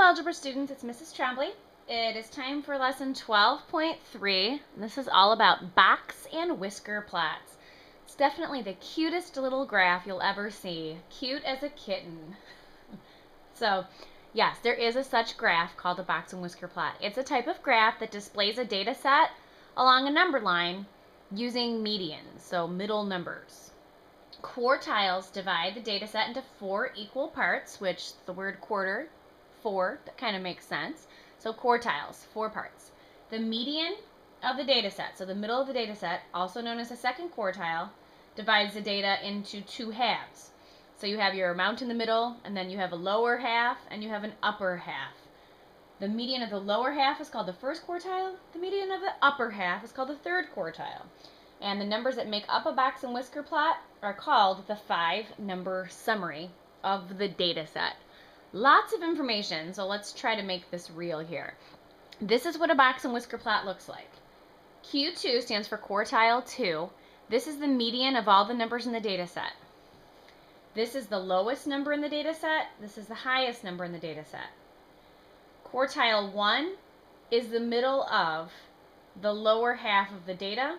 algebra students, it's Mrs. Tremblay. It is time for lesson 12.3. This is all about box and whisker plots. It's definitely the cutest little graph you'll ever see. Cute as a kitten. So, yes, there is a such graph called a box and whisker plot. It's a type of graph that displays a data set along a number line using medians, so middle numbers. Quartiles divide the data set into 4 equal parts, which the word quarter, 4, that kind of makes sense. So quartiles, 4 parts. The median of the data set, so the middle of the data set, also known as the second quartile, divides the data into 2 halves. So you have your amount in the middle, and then you have a lower half, and you have an upper half. The median of the lower half is called the first quartile. The median of the upper half is called the third quartile. And the numbers that make up a box and whisker plot are called the 5-number summary of the data set. Lots of information, so let's try to make this real here. This is what a box and whisker plot looks like. Q2 stands for quartile 2. This is the median of all the numbers in the data set. This is the lowest number in the data set. This is the highest number in the data set. Quartile 1 is the middle of the lower half of the data,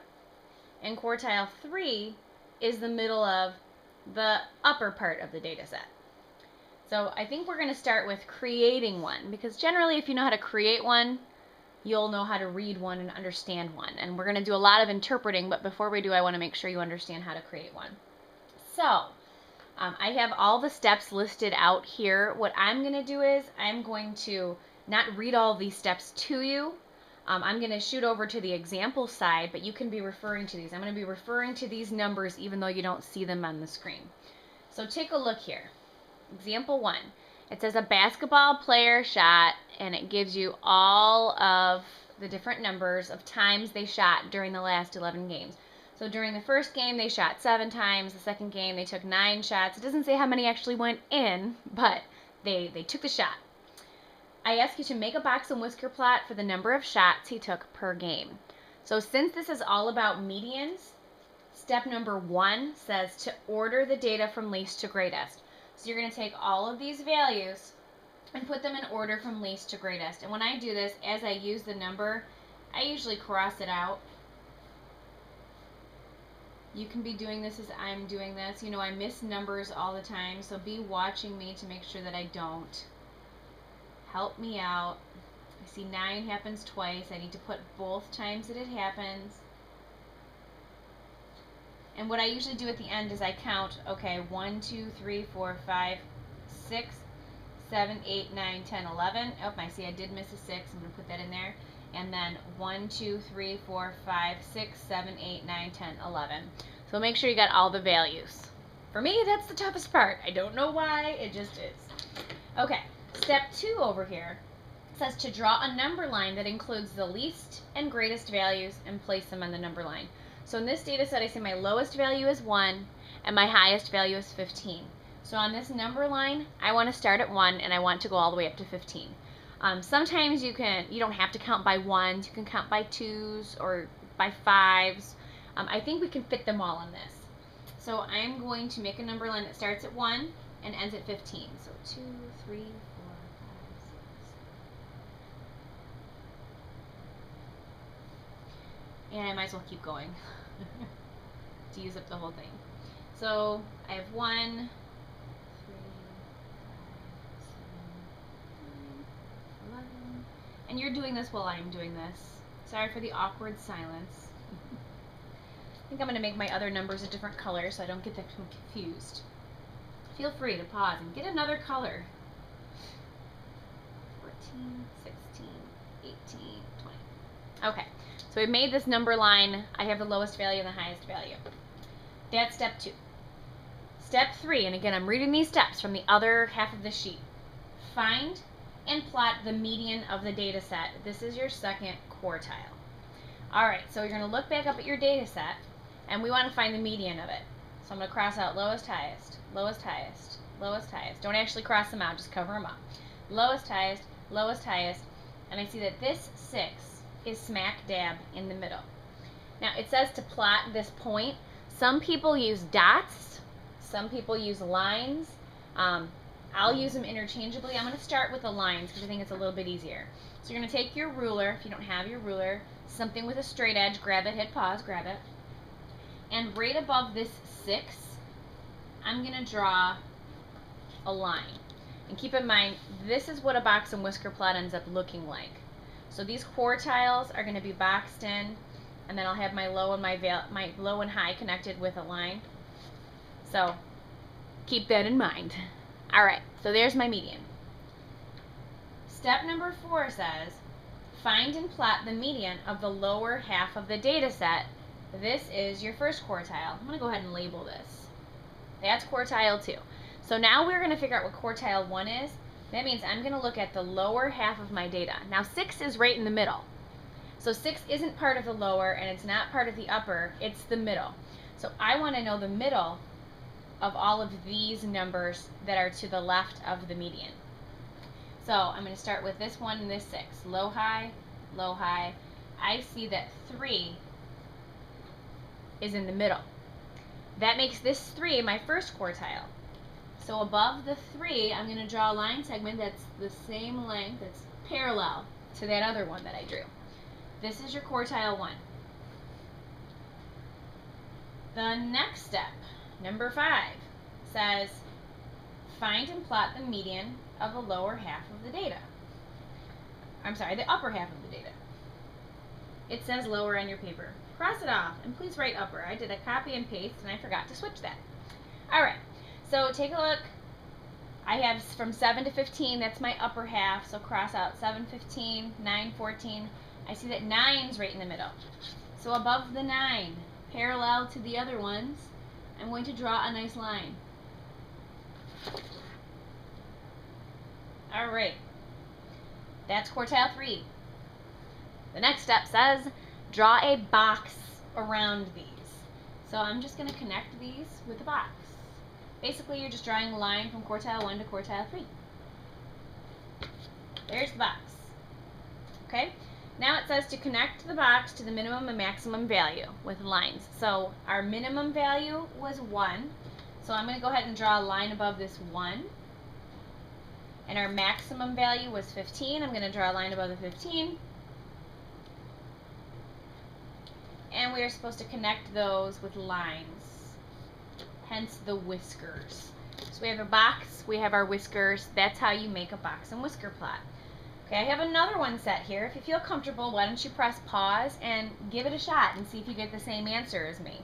and quartile 3 is the middle of the upper part of the data set. So I think we're going to start with creating one, because generally if you know how to create one, you'll know how to read one and understand one. And we're going to do a lot of interpreting, but before we do, I want to make sure you understand how to create one. So I have all the steps listed out here. What I'm going to do is I'm going to not read all these steps to you. I'm going to shoot over to the example side, but you can be referring to these. I'm going to be referring to these numbers even though you don't see them on the screen. So take a look here. Example 1. It says a basketball player shot, and it gives you all of the different numbers of times they shot during the last 11 games. So during the first game, they shot 7 times. The second game, they took 9 shots. It doesn't say how many actually went in, but they took the shot. I ask you to make a box and whisker plot for the number of shots he took per game. So since this is all about medians, step number 1 says to order the data from least to greatest. So you're going to take all of these values and put them in order from least to greatest. And when I do this, as I use the number, I usually cross it out. You can be doing this as I'm doing this. You know, I miss numbers all the time, so be watching me to make sure that I don't. Help me out. I see 9 happens twice. I need to put both times that it happens. And what I usually do at the end is I count, okay, 1, 2, 3, 4, 5, 6, 7, 8, 9, 10, 11. Oh, I see I did miss a 6. I'm going to put that in there. And then 1, 2, 3, 4, 5, 6, 7, 8, 9, 10, 11. So make sure you got all the values. For me, that's the toughest part. I don't know why. It just is. Okay. Step 2 over here says to draw a number line that includes the least and greatest values and place them on the number line. So in this data set, I say my lowest value is 1 and my highest value is 15. So on this number line, I want to start at 1 and I want to go all the way up to 15. Sometimes you don't have to count by 1s, you can count by 2s or by 5s. I think we can fit them all on this. So I'm going to make a number line that starts at 1 and ends at 15. So 2, 3, 4, 5, 6. And I might as well keep going to use up the whole thing. So I have 1, 3, 5, 7, 8, 9, 11. And you're doing this while I'm doing this. Sorry for the awkward silence. I think I'm going to make my other numbers a different color so I don't get them confused. Feel free to pause and get another color. 14, 16, 18, 20. Okay, so we've made this number line. I have the lowest value and the highest value. That's step 2. Step 3, and again, I'm reading these steps from the other half of the sheet. Find and plot the median of the data set. This is your second quartile. All right, so you're going to look back up at your data set, and we want to find the median of it. So I'm going to cross out lowest, highest, lowest, highest, lowest, highest. Don't actually cross them out, just cover them up. Lowest, highest, and I see that this 6 is smack dab in the middle. Now it says to plot this point. Some people use dots, some people use lines. I'll use them interchangeably. I'm going to start with the lines because I think it's a little bit easier. So you're going to take your ruler, if you don't have your ruler, something with a straight edge, grab it, hit pause, grab it. And right above this 6, I'm going to draw a line. And keep in mind, this is what a box and whisker plot ends up looking like. So these quartiles are going to be boxed in, and then I'll have my low and my low and high connected with a line. So keep that in mind. All right, so there's my median. Step number 4 says, find and plot the median of the lower half of the data set. This is your first quartile. I'm going to go ahead and label this. That's quartile 2. So now we're going to figure out what quartile 1 is. That means I'm going to look at the lower half of my data. Now 6 is right in the middle. So 6 isn't part of the lower and it's not part of the upper, it's the middle. So I want to know the middle of all of these numbers that are to the left of the median. So I'm going to start with this 1 and this 6. Low, high, low, high. I see that 3 is in the middle. That makes this 3 my first quartile. So above the 3, I'm going to draw a line segment that's the same length, that's parallel to that other one that I drew. This is your quartile 1. The next step, number 5, says find and plot the median of the lower half of the data. I'm sorry, the upper half of the data. It says lower on your paper. Cross it off, and please write upper. I did a copy and paste, and I forgot to switch that. All right, so take a look. I have from 7 to 15, that's my upper half, so cross out 7, 15, 9, 14. I see that 9's right in the middle. So above the 9, parallel to the other ones, I'm going to draw a nice line. All right, that's quartile 3. The next step says draw a box around these. So I'm just going to connect these with a box. Basically, you're just drawing a line from quartile 1 to quartile 3. There's the box. Okay? Now it says to connect the box to the minimum and maximum value with lines. So our minimum value was 1. So I'm going to go ahead and draw a line above this 1. And our maximum value was 15. I'm going to draw a line above the 15. And we are supposed to connect those with lines, hence the whiskers. So we have a box, we have our whiskers. That's how you make a box and whisker plot. Okay, I have another one set here. If you feel comfortable, why don't you press pause and give it a shot and see if you get the same answer as me.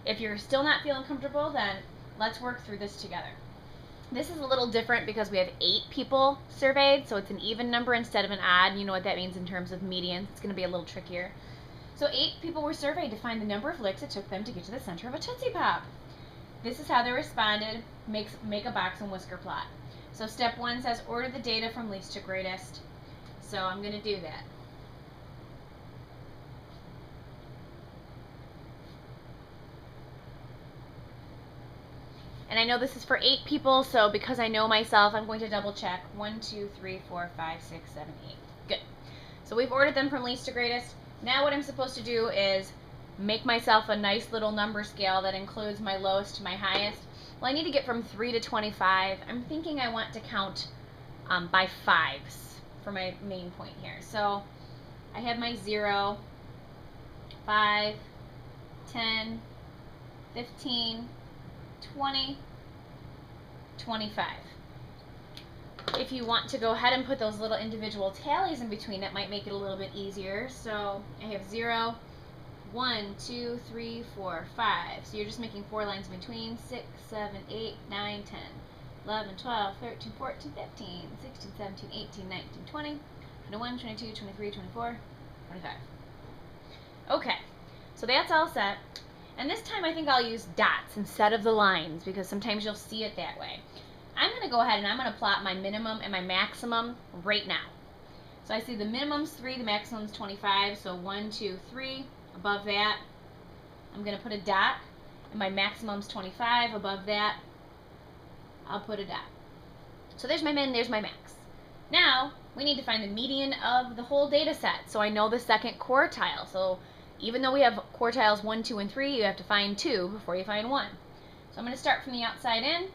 If you're still not feeling comfortable, then let's work through this together. This is a little different because we have 8 people surveyed, so it's an even number instead of an odd. You know what that means in terms of medians. It's going to be a little trickier. So 8 people were surveyed to find the number of licks it took them to get to the center of a Tootsie Pop. This is how they responded. Make a box and whisker plot. So step 1 says order the data from least to greatest. So I'm going to do that. And I know this is for 8 people, so because I know myself, I'm going to double check. 1, 2, 3, 4, 5, 6, 7, 8. Good. So we've ordered them from least to greatest. Now what I'm supposed to do is make myself a nice little number scale that includes my lowest to my highest. Well, I need to get from 3 to 25. I'm thinking I want to count by 5s for my main point here. So I have my 0, 5, 10, 15, 20, 25. If you want to go ahead and put those little individual tallies in between, it might make it a little bit easier. So I have 0, 1, 2, 3, 4, 5. So you're just making 4 lines in between. 6, 7, 8, 9, 10, 11, 12, 13, 14, 15, 16, 17, 18, 19, 20, 21, 22, 23, 24, 25. Okay, so that's all set. And this time I think I'll use dots instead of the lines because sometimes you'll see it that way. I'm going to go ahead and I'm going to plot my minimum and my maximum right now. So I see the minimum's 3, the maximum's 25, so 1, 2, 3. Above that, I'm going to put a dot, and my maximum's 25. Above that, I'll put a dot. So there's my min, there's my max. Now, we need to find the median of the whole data set, so I know the second quartile. So even though we have quartiles 1, 2, and 3, you have to find 2 before you find 1. So I'm going to start from the outside in.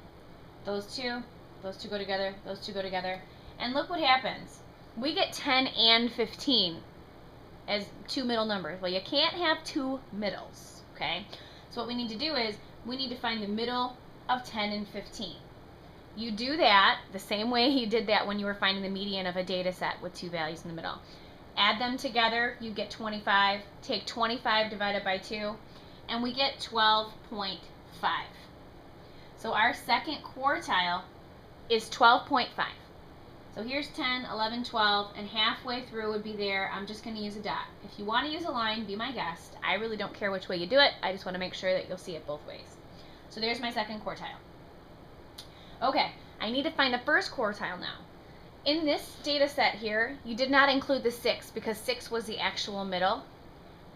Those 2, those two go together, those two go together. And look what happens. We get 10 and 15 as two middle numbers. Well, you can't have two middles, okay? So what we need to do is we need to find the middle of 10 and 15. You do that the same way you did that when you were finding the median of a data set with two values in the middle. Add them together, you get 25. Take 25 divided by 2, and we get 12.5. So our second quartile is 12.5. So here's 10, 11, 12, and halfway through would be there. I'm just going to use a dot. If you want to use a line, be my guest. I really don't care which way you do it. I just want to make sure that you'll see it both ways. So there's my second quartile. Okay, I need to find the first quartile now. In this data set here, you did not include the 6 because 6 was the actual middle.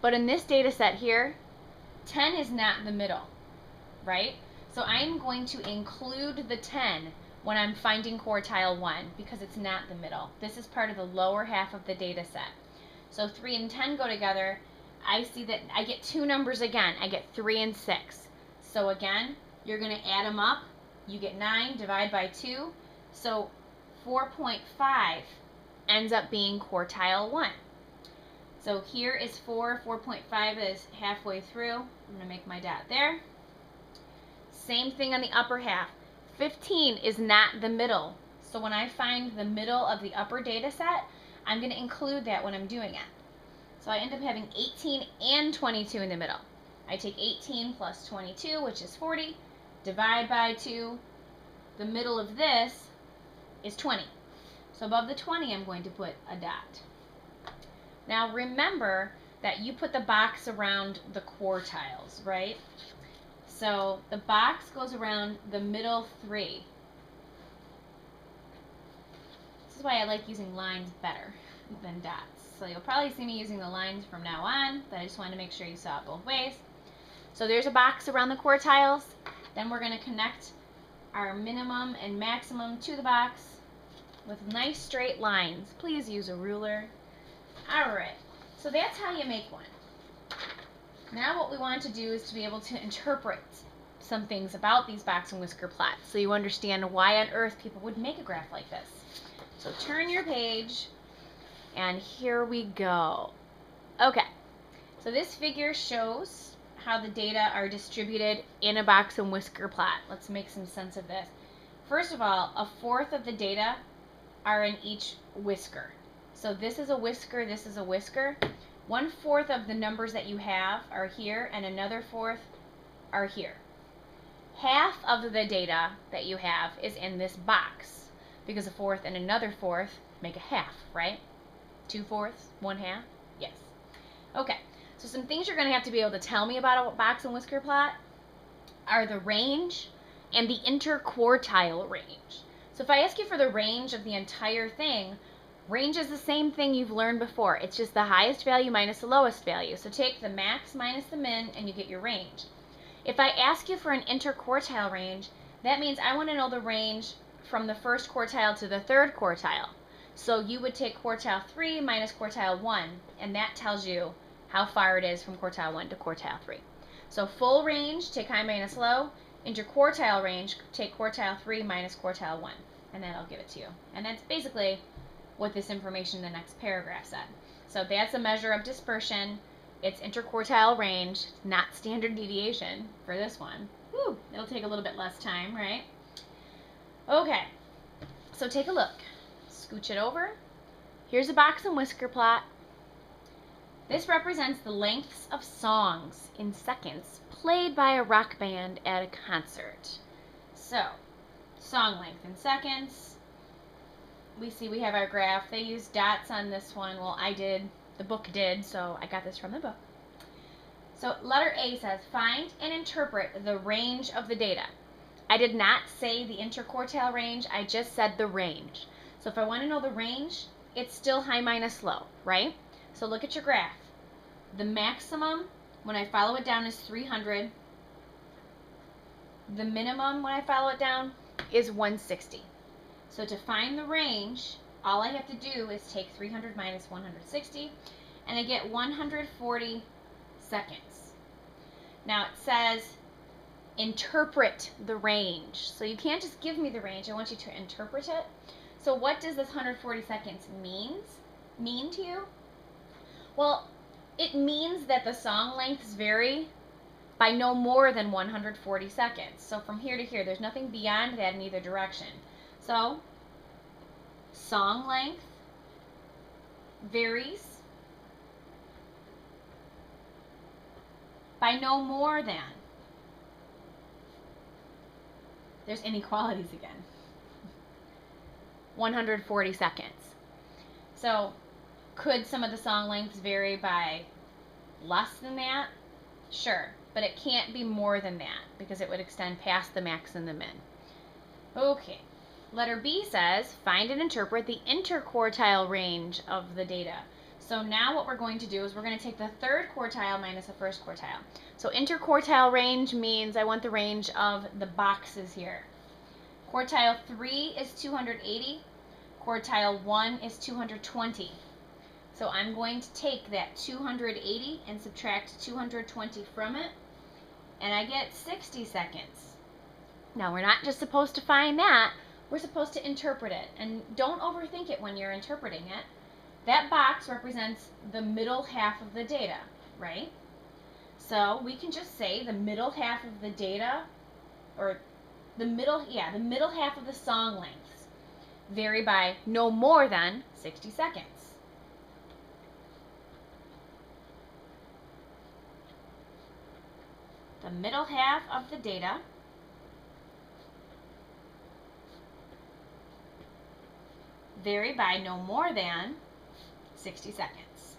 But in this data set here, 10 is not the middle, right? So I'm going to include the 10 when I'm finding quartile 1 because it's not the middle. This is part of the lower half of the data set. So 3 and 10 go together. I see that I get two numbers again. I get 3 and 6. So again, you're going to add them up. You get 9, divide by 2. So 4.5 ends up being quartile 1. So here is 4. 4.5 is halfway through. I'm going to make my dot there. Same thing on the upper half. 15 is not the middle. So when I find the middle of the upper data set, I'm going to include that when I'm doing it. So I end up having 18 and 22 in the middle. I take 18 plus 22, which is 40, divide by 2. The middle of this is 20. So above the 20, I'm going to put a dot. Now remember that you put the box around the quartiles, right? So the box goes around the middle 3. This is why I like using lines better than dots. So you'll probably see me using the lines from now on, but I just wanted to make sure you saw it both ways. So there's a box around the quartiles. Then we're going to connect our minimum and maximum to the box with nice straight lines. Please use a ruler. Alright, so that's how you make one. Now what we want to do is to be able to interpret some things about these box and whisker plots so you understand why on earth people would make a graph like this. So turn your page, and here we go. Okay, so this figure shows how the data are distributed in a box and whisker plot. Let's make some sense of this. First of all, 1/4 of the data are in each whisker. So this is a whisker, this is a whisker. 1/4 of the numbers that you have are here, and another 1/4 are here. Half of the data that you have is in this box, because 1/4 and another 1/4 make a half, right? 2/4, 1/2, yes. Okay, so some things you're going to have to be able to tell me about a box and whisker plot are the range and the interquartile range. So if I ask you for the range of the entire thing, range is the same thing you've learned before. It's just the highest value minus the lowest value. So take the max minus the min and you get your range. If I ask you for an interquartile range, that means I want to know the range from the first quartile to the third quartile. So you would take quartile 3 minus quartile 1, and that tells you how far it is from quartile 1 to quartile 3. So full range, take high minus low. Interquartile range, take quartile 3 minus quartile 1, and that'll give it to you. And that's basically what this information in the next paragraph said. So that's a measure of dispersion. It's interquartile range, not standard deviation for this one. Whew, it'll take a little bit less time, right? Okay, so take a look. Scooch it over. Here's a box and whisker plot. This represents the lengths of songs in seconds played by a rock band at a concert. So, song length in seconds. We see we have our graph. They use dots on this one. Well, I did. The book did, so I got this from the book. So letter A says, find and interpret the range of the data. I did not say the interquartile range. I just said the range. So if I want to know the range, it's still high minus low, right? So look at your graph. The maximum, when I follow it down, is 300. The minimum, when I follow it down, is 160. So to find the range, all I have to do is take 300 minus 160, and I get 140 seconds. Now it says interpret the range. So you can't just give me the range, I want you to interpret it. So what does this 140 seconds mean to you? Well, it means that the song lengths vary by no more than 140 seconds. So from here to here, there's nothing beyond that in either direction. So song length varies by no more than. There's inequalities again. 140 seconds. So could some of the song lengths vary by less than that? Sure, but it can't be more than that because it would extend past the max and the min. Okay, letter B says, find and interpret the interquartile range of the data. So now what we're going to do is we're going to take the third quartile minus the first quartile. So interquartile range means I want the range of the boxes here. Quartile 3 is 280. Quartile 1 is 220. So I'm going to take that 280 and subtract 220 from it, and I get 60 seconds. Now we're not just supposed to find that, we're supposed to interpret it. And don't overthink it when you're interpreting it. That box represents the middle half of the data, right? So we can just say the middle half of the data, or the middle half of the song lengths vary by no more than 60 seconds. The middle half of the data vary by no more than 60 seconds.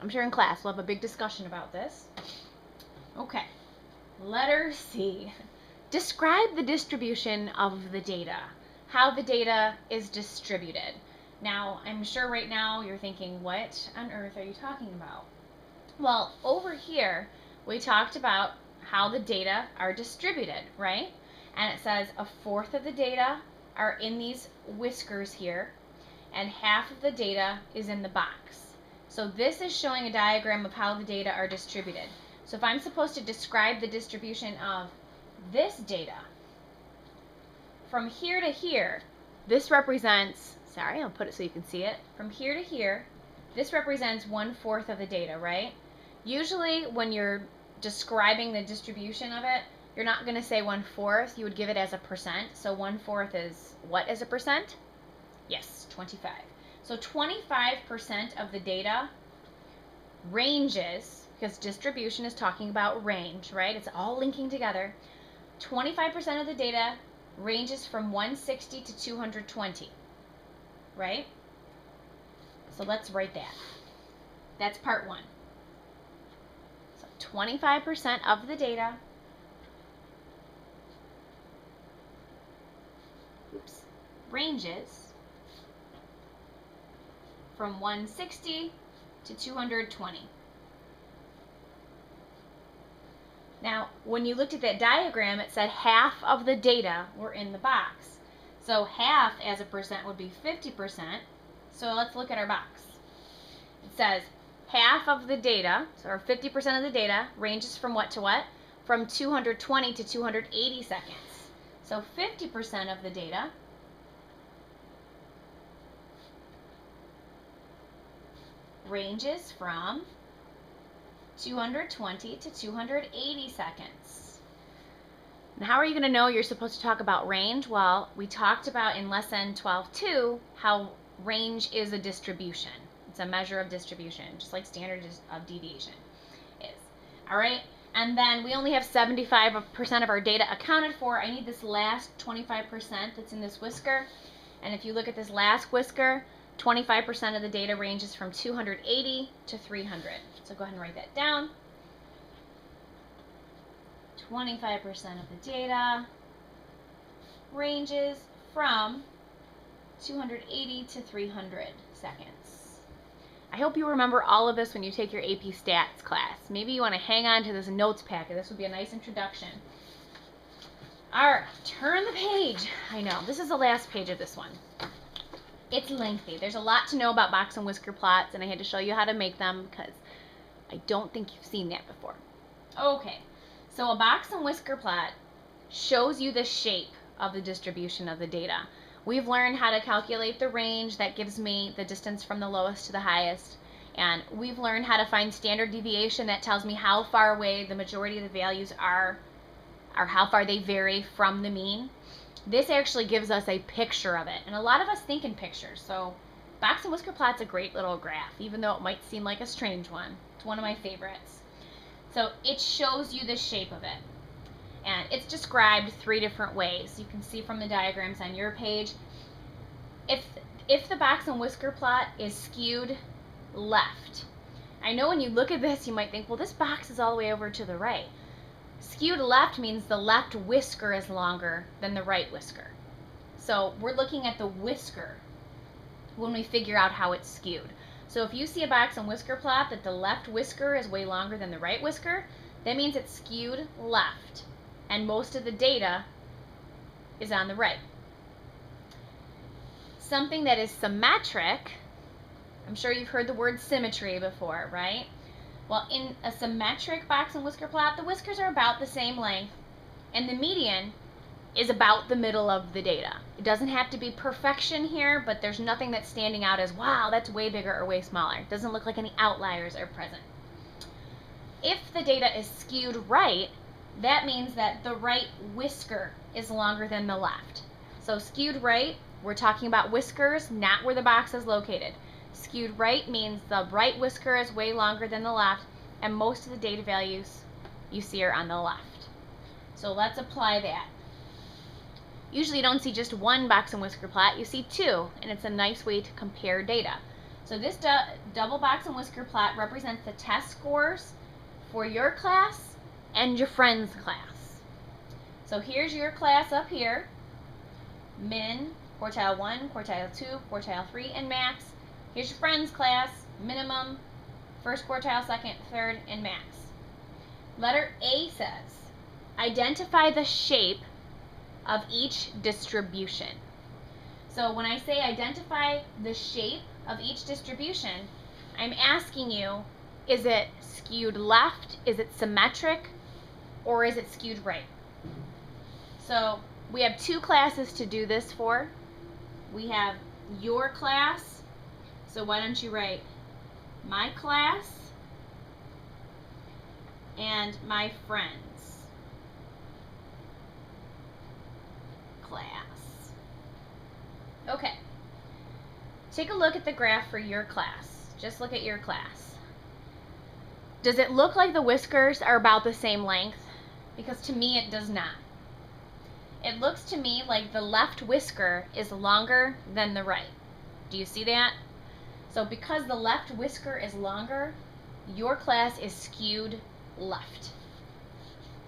I'm sure in class we'll have a big discussion about this. Okay, letter C. Describe the distribution of the data, how the data is distributed. Now, I'm sure right now you're thinking, what on earth are you talking about? Well, over here, we talked about how the data are distributed, right? And it says a fourth of the data are in these whiskers here, and half of the data is in the box. So this is showing a diagram of how the data are distributed. So if I'm supposed to describe the distribution of this data, from here to here, this represents, sorry, I'll put it so you can see it. From here to here, this represents 1/4 of the data, right? Usually when you're describing the distribution of it, you're not going to say 1/4, you would give it as a percent. So 1/4 is what as a percent? Yes, 25. So 25% of the data ranges, because distribution is talking about range, right? It's all linking together. 25% of the data ranges from 160 to 220, right? So let's write that. That's part one. So 25% of the data ranges from 160 to 220. Now, when you looked at that diagram, it said half of the data were in the box. So half as a percent would be 50%. So let's look at our box. It says half of the data, or 50% of the data, ranges from what to what? From 220 to 280 seconds. So 50% of the data ranges from 220 to 280 seconds. Now, how are you going to know you're supposed to talk about range? Well, we talked about in lesson 12.2 how range is a distribution. It's a measure of distribution, just like standard of deviation is. All right, and then we only have 75% of our data accounted for. I need this last 25% that's in this whisker. And if you look at this last whisker, 25% of the data ranges from 280 to 300. So go ahead and write that down. 25% of the data ranges from 280 to 300 seconds. I hope you remember all of this when you take your AP Stats class. Maybe you want to hang on to this notes packet. This would be a nice introduction. All right, turn the page. I know, this is the last page of this one. It's lengthy. There's a lot to know about Box-and-Whisker plots, and I had to show you how to make them because I don't think you've seen that before. Okay, so a box and whisker plot shows you the shape of the distribution of the data. We've learned how to calculate the range that gives me the distance from the lowest to the highest, and we've learned how to find standard deviation that tells me how far away the majority of the values are, or how far they vary from the mean. This actually gives us a picture of it, and a lot of us think in pictures, so box and whisker plot's a great little graph, even though it might seem like a strange one. It's one of my favorites. So it shows you the shape of it, and it's described 3 different ways. You can see from the diagrams on your page. If the box and whisker plot is skewed left, I know when you look at this you might think, well, this box is all the way over to the right. Skewed left means the left whisker is longer than the right whisker. So we're looking at the whisker when we figure out how it's skewed. So if you see a box and whisker plot that the left whisker is way longer than the right whisker, that means it's skewed left, and most of the data is on the right. Something that is symmetric, I'm sure you've heard the word symmetry before, right? Well, in a symmetric box and whisker plot, the whiskers are about the same length, and the median is about the middle of the data. It doesn't have to be perfection here, but there's nothing that's standing out as, wow, that's way bigger or way smaller. It doesn't look like any outliers are present. If the data is skewed right, that means that the right whisker is longer than the left. So skewed right, we're talking about whiskers, not where the box is located. Skewed right means the right whisker is way longer than the left, and most of the data values you see are on the left. So let's apply that. Usually you don't see just one box and whisker plot, you see 2, and it's a nice way to compare data. So this double box and whisker plot represents the test scores for your class and your friend's class. So here's your class up here: min, quartile 1, quartile 2, quartile 3, and max. Here's your friend's class: minimum, first quartile, second, third, and max. Letter A says, identify the shape of each distribution. So when I say identify the shape of each distribution, I'm asking you, is it skewed left, is it symmetric, or is it skewed right? So we have 2 classes to do this for. We have your class, so why don't you write my class and my friends class. Okay, take a look at the graph for your class. Just look at your class. Does it look like the whiskers are about the same length? Because to me it does not. It looks to me like the left whisker is longer than the right. Do you see that? So because the left whisker is longer, your class is skewed left.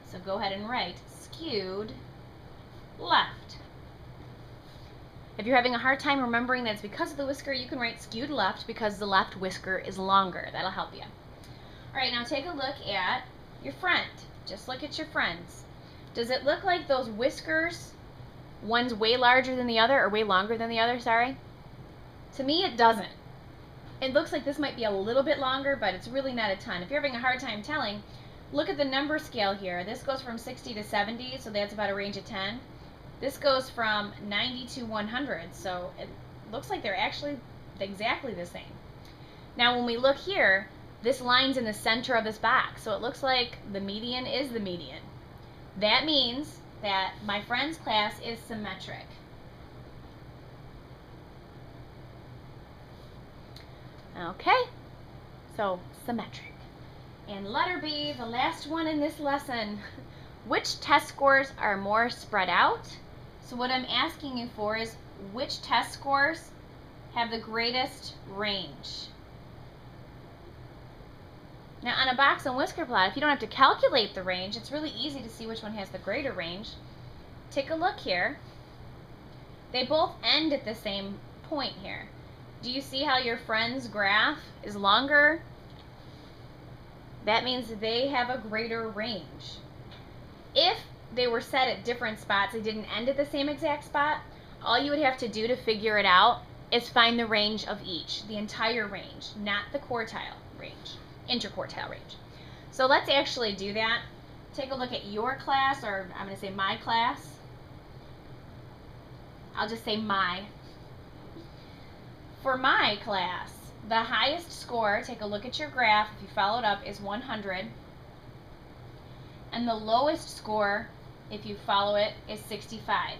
So go ahead and write skewed left. If you're having a hard time remembering that it's because of the whisker, you can write skewed left because the left whisker is longer. That'll help you. Alright, now take a look at your friend. Just look at your friends. Does it look like those whiskers, one's way larger than the other, or way longer than the other, sorry? To me, it doesn't. It looks like this might be a little bit longer, but it's really not a ton. If you're having a hard time telling, look at the number scale here. This goes from 60 to 70, so that's about a range of 10. This goes from 90 to 100, so it looks like they're actually exactly the same. Now when we look here, this line's in the center of this box, so it looks like the median is the median. That means that my friend's class is symmetric. Okay, so symmetric. And letter B, the last one in this lesson. Which test scores are more spread out? So what I'm asking you for is, which test scores have the greatest range? Now on a box and whisker plot, if you don't have to calculate the range, it's really easy to see which one has the greater range. Take a look here. They both end at the same point here. Do you see how your friend's graph is longer? That means they have a greater range. If they were set at different spots, they didn't end at the same exact spot, all you would have to do to figure it out is find the range of each, the entire range, not the quartile range, interquartile range. So let's actually do that. Take a look at your class, or I'm going to say my class. I'll just say my. For my class, the highest score, take a look at your graph, if you follow it up, is 100. And the lowest score, if you follow it, is 65.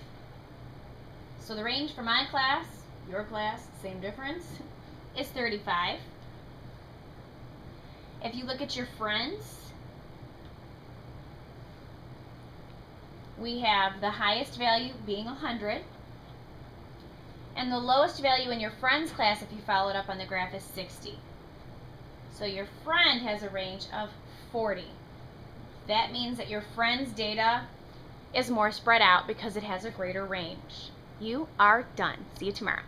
So the range for my class, your class, same difference, is 35. If you look at your friends, we have the highest value being 100. And the lowest value in your friend's class, if you follow it up on the graph, is 60. So your friend has a range of 40. That means that your friend's data is more spread out because it has a greater range. You are done. See you tomorrow.